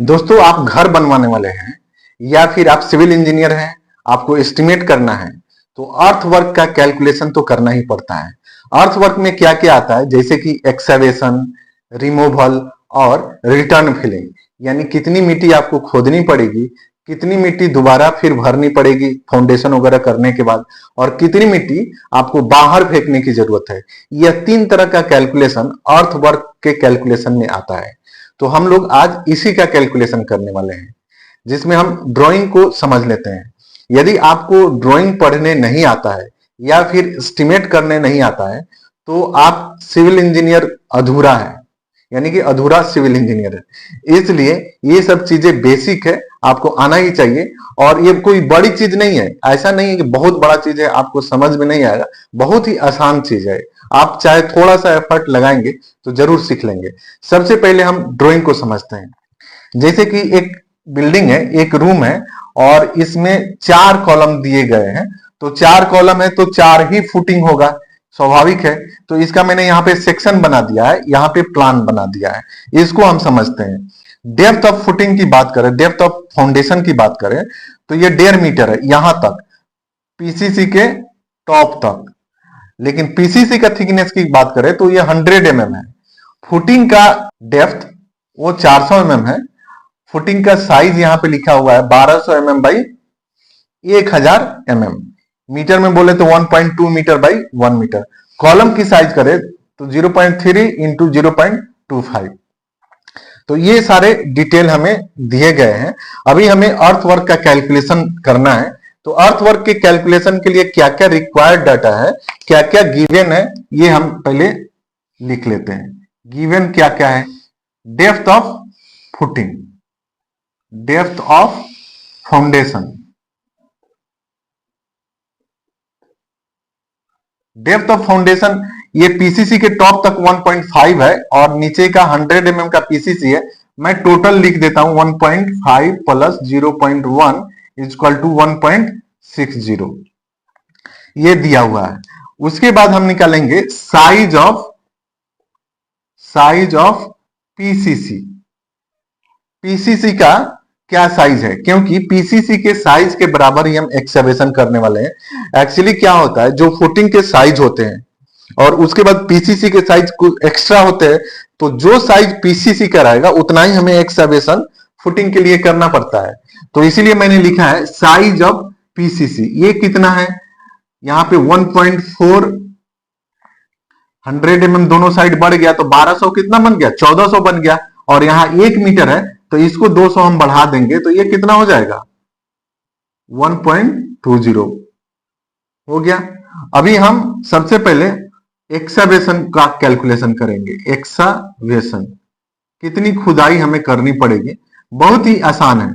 दोस्तों, आप घर बनवाने वाले हैं या फिर आप सिविल इंजीनियर हैं, आपको एस्टिमेट करना है तो अर्थवर्क का कैलकुलेशन तो करना ही पड़ता है। अर्थवर्क में क्या क्या आता है, जैसे कि एक्सकवेशन, रिमूवल और रिटर्न फिलिंग, यानी कितनी मिट्टी आपको खोदनी पड़ेगी, कितनी मिट्टी दोबारा फिर भरनी पड़ेगी फाउंडेशन वगैरह करने के बाद, और कितनी मिट्टी आपको बाहर फेंकने की जरूरत है। यह 3 तरह का कैलकुलेशन अर्थवर्क के कैलकुलेशन में आता है। तो हम लोग आज इसी का कैलकुलेशन करने वाले हैं, जिसमें हम ड्राइंग को समझ लेते हैं। यदि आपको ड्राइंग पढ़ने नहीं आता है या फिर एस्टिमेट करने नहीं आता है तो आप सिविल इंजीनियर अधूरा है, यानी कि अधूरा सिविल इंजीनियर है। इसलिए ये सब चीजें बेसिक है, आपको आना ही चाहिए। और ये कोई बड़ी चीज नहीं है, ऐसा नहीं है कि बहुत बड़ा चीज है आपको समझ में नहीं आएगा, बहुत ही आसान चीज है। आप चाहे थोड़ा सा एफर्ट लगाएंगे तो जरूर सीख लेंगे। सबसे पहले हम ड्राइंग को समझते हैं। जैसे कि एक बिल्डिंग है, एक रूम है और इसमें 4 कॉलम दिए गए हैं। तो 4 कॉलम है तो 4 ही फुटिंग होगा, स्वाभाविक है। तो इसका मैंने यहाँ पे सेक्शन बना दिया है, यहाँ पे प्लान बना दिया है। इसको हम समझते हैं। डेप्थ ऑफ फुटिंग की बात करें, डेप्थ ऑफ फाउंडेशन की बात करें तो ये 1.5 मीटर है यहां तक, पीसीसी के टॉप तक। लेकिन पीसीसी का थिकनेस की बात करें तो ये 100 mm है। फुटिंग का डेप्थ वो 400 mm है। फुटिंग का साइज यहां पे लिखा हुआ है 1200 mm बाई 1000 mm। मीटर में बोले तो 1.2 मीटर बाई 1 मीटर। कॉलम की साइज करें तो 0.3 इंटू 0.25। तो ये सारे डिटेल हमें दिए गए हैं। अभी हमें अर्थवर्क का कैलकुलेशन करना है। तो अर्थवर्क के कैलकुलेशन के लिए क्या क्या रिक्वायर्ड डाटा है, क्या क्या गिवन है, ये हम पहले लिख लेते हैं। गिवन क्या क्या है? Depth of footing, depth of foundation, depth of foundation ये पीसीसी के टॉप तक 1.5 है और नीचे का 100 mm का पीसीसी है। मैं टोटल लिख देता हूं 1.5 प्लस 0.1 इज इक्वल टू 1.60, ये दिया हुआ है। उसके बाद हम निकालेंगे साइज ऑफ पीसीसी। पीसीसी का क्या साइज है, क्योंकि पीसीसी के साइज के बराबर ही हम एक्सकवेशन करने वाले हैं। एक्चुअली क्या होता है, जो फुटिंग के साइज होते हैं और उसके बाद पीसीसी के साइज कुछ एक्स्ट्रा होते हैं, तो जो साइज पीसीसी का रहेगा उतना ही हमें एक्सकवेशन फुटिंग के लिए करना पड़ता है। तो इसीलिए मैंने लिखा है साइज ऑफ पीसीसी। ये कितना है, यहां पे 1.4, 100 mm दोनों साइड बढ़ गया तो 1200 कितना बन गया, 1400 बन गया। और यहां 1 मीटर है तो इसको 200 हम बढ़ा देंगे तो ये कितना हो जाएगा, 1.20 हो गया। अभी हम सबसे पहले एक्सकवेशन का कैलकुलेशन करेंगे। एक्सकवेशन कितनी खुदाई हमें करनी पड़ेगी, बहुत ही आसान है।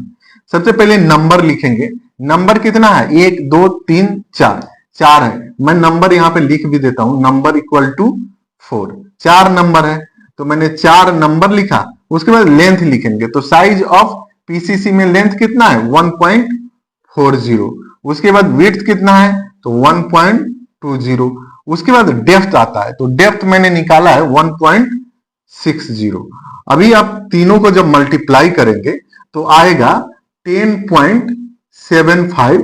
सबसे पहले नंबर लिखेंगे। नंबर कितना है, 1 2 3 4, 4 है। मैं नंबर यहां पे लिख भी देता हूं, नंबर इक्वल टू 4। 4 नंबर है तो मैंने 4 नंबर लिखा। उसके बाद लेंथ लिखेंगे। तो साइज ऑफ पीसीसी में लेंथ कितना है, 1.40। उसके बाद विड्थ कितना है तो 1.20। उसके बाद डेप्थ आता है, तो डेप्थ मैंने निकाला है 1.60। अभी आप तीनों को जब मल्टीप्लाई करेंगे तो आएगा 10.75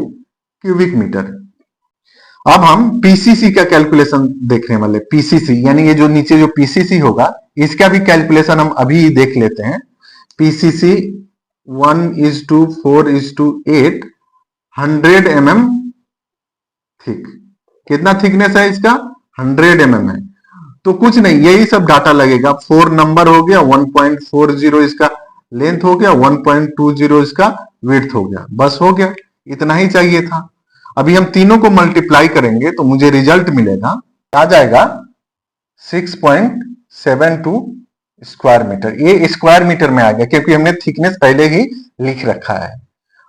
क्यूबिक मीटर। अब हम पीसीसी का कैलकुलेशन देखने वाले। पीसीसी यानी ये जो नीचे जो पीसीसी होगा इसका भी कैलकुलेशन हम अभी देख लेते हैं। PCC 1:4:8, 100 mm thick. कितना थिकनेस है इसका, 100 mm है। तो कुछ नहीं, यही सब डाटा लगेगा। 4 नंबर हो गया, 1.40 इसका लेंथ हो गया, 1.20 इसका विड्थ हो गया, बस हो गया, इतना ही चाहिए था। अभी हम तीनों को मल्टीप्लाई करेंगे तो मुझे रिजल्ट मिलेगा, आ जाएगा 6.72 स्क्वायर मीटर। ये स्क्वायर मीटर में आ गया क्योंकि हमने थिकनेस पहले ही लिख रखा है।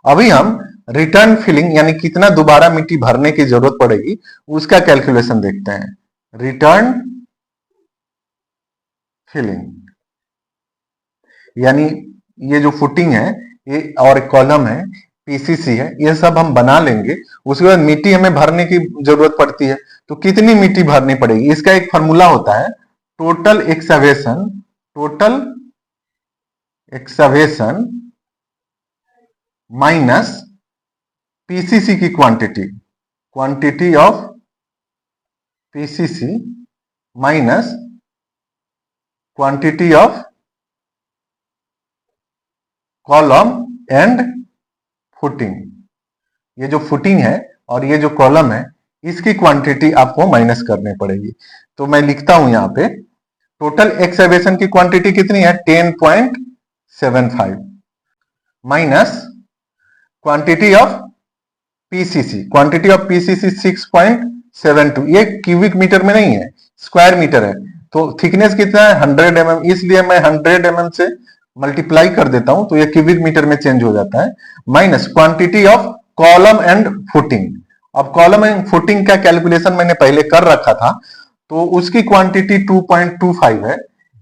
अभी हम रिटर्न फिलिंग यानी कितना दोबारा मिट्टी भरने की जरूरत पड़ेगी उसका कैलकुलेशन देखते हैं। रिटर्न फिलिंग यानी ये जो फुटिंग है ये और कॉलम है, पीसीसी है, ये सब हम बना लेंगे। उसके बाद मिट्टी हमें भरने की जरूरत पड़ती है, तो कितनी मिट्टी भरनी पड़ेगी इसका एक फॉर्मूला होता है, total excavation, total excavation minus PCC की quantity of PCC minus quantity of column and footing. ये जो फुटिंग है और ये जो कॉलम है इसकी क्वांटिटी आपको माइनस करनी पड़ेगी। तो मैं लिखता हूं यहां पे टोटल एक्सवेशन की क्वांटिटी कितनी है 10.75 माइनस क्वांटिटी ऑफ पीसीसी 6.72। ये क्यूबिक मीटर में नहीं है, स्क्वायर मीटर है। तो थिकनेस कितना है 100 mm, इसलिए मैं 100 mm से मल्टीप्लाई कर देता हूं तो ये क्यूबिक मीटर में चेंज हो जाता है। Minus quantity of column and footing. अब कॉलम एंड फुटिंग का कैलकुलेशन मैंने पहले कर रखा था तो उसकी क्वांटिटी 2.25 है।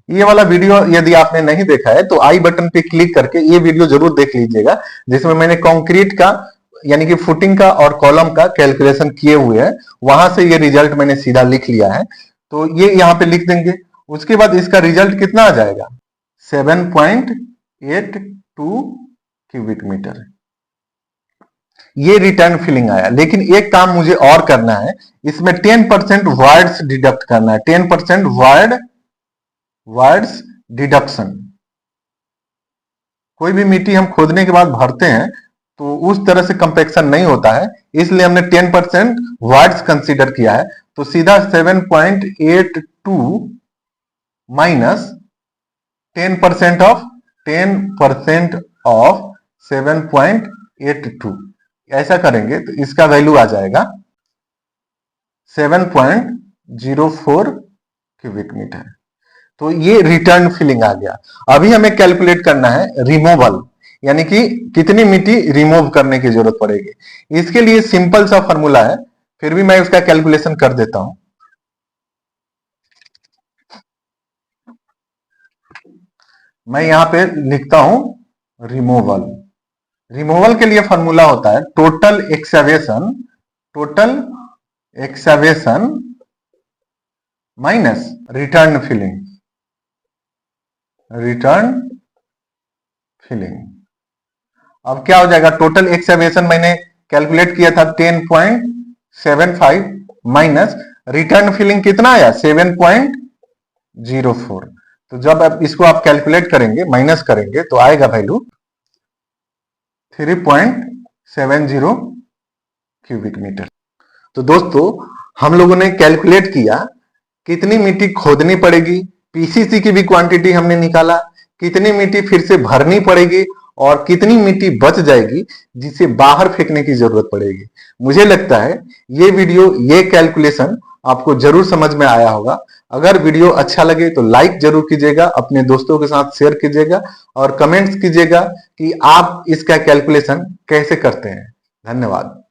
ये वाला वीडियो यदि आपने नहीं देखा है तो आई बटन पे क्लिक करके ये वीडियो जरूर देख लीजिएगा, जिसमें मैंने कंक्रीट का यानी कि फुटिंग का और कॉलम का कैलकुलेशन किए हुए हैं। वहां से ये रिजल्ट मैंने सीधा लिख लिया है, तो ये यहां पे लिख देंगे। उसके बाद इसका रिजल्ट कितना आ जाएगा 7.82 क्यूबिक मीटर। ये रिटर्न फिलिंग आया। लेकिन एक काम मुझे और करना है, इसमें 10% वार्ड्स डिडक्ट करना है। 10% वार्ड्स डिडक्शन। कोई भी मिट्टी हम खोदने के बाद भरते हैं तो उस तरह से कंपैक्शन नहीं होता है, इसलिए हमने 10% वार्ड्स कंसीडर किया है। तो सीधा 7.82 माइनस 10% ऑफ 7.82 ऐसा करेंगे तो इसका वैल्यू आ जाएगा 7.04 क्यूबिक मीटर। तो ये रिटर्न फिलिंग आ गया। अभी हमें कैलकुलेट करना है रिमूवल, यानी कि कितनी मिट्टी रिमूव करने की जरूरत पड़ेगी। इसके लिए सिंपल सा फॉर्मूला है, फिर भी मैं उसका कैलकुलेशन कर देता हूं। मैं यहां पे लिखता हूं रिमूवल के लिए फॉर्मूला होता है total excavation minus return filing. अब क्या हो जाएगा, टोटल एक्सवेशन मैंने कैलकुलेट किया था 10.75 माइनस रिटर्न फिलिंग कितना आया 7.04। तो जब आप इसको कैलकुलेट करेंगे, माइनस करेंगे तो आएगा वैल्यू 3.70 क्यूबिक मीटर। तो दोस्तों हम लोगों ने कैलकुलेट किया कितनी मिट्टी खोदनी पड़ेगी, पीसीसी की भी क्वांटिटी हमने निकाला, कितनी मिट्टी फिर से भरनी पड़ेगी और कितनी मिट्टी बच जाएगी जिसे बाहर फेंकने की जरूरत पड़ेगी। मुझे लगता है ये वीडियो, ये कैलकुलेशन आपको जरूर समझ में आया होगा। अगर वीडियो अच्छा लगे तो लाइक जरूर कीजिएगा, अपने दोस्तों के साथ शेयर कीजिएगा और कमेंट्स कीजिएगा कि आप इसका कैलकुलेशन कैसे करते हैं। धन्यवाद।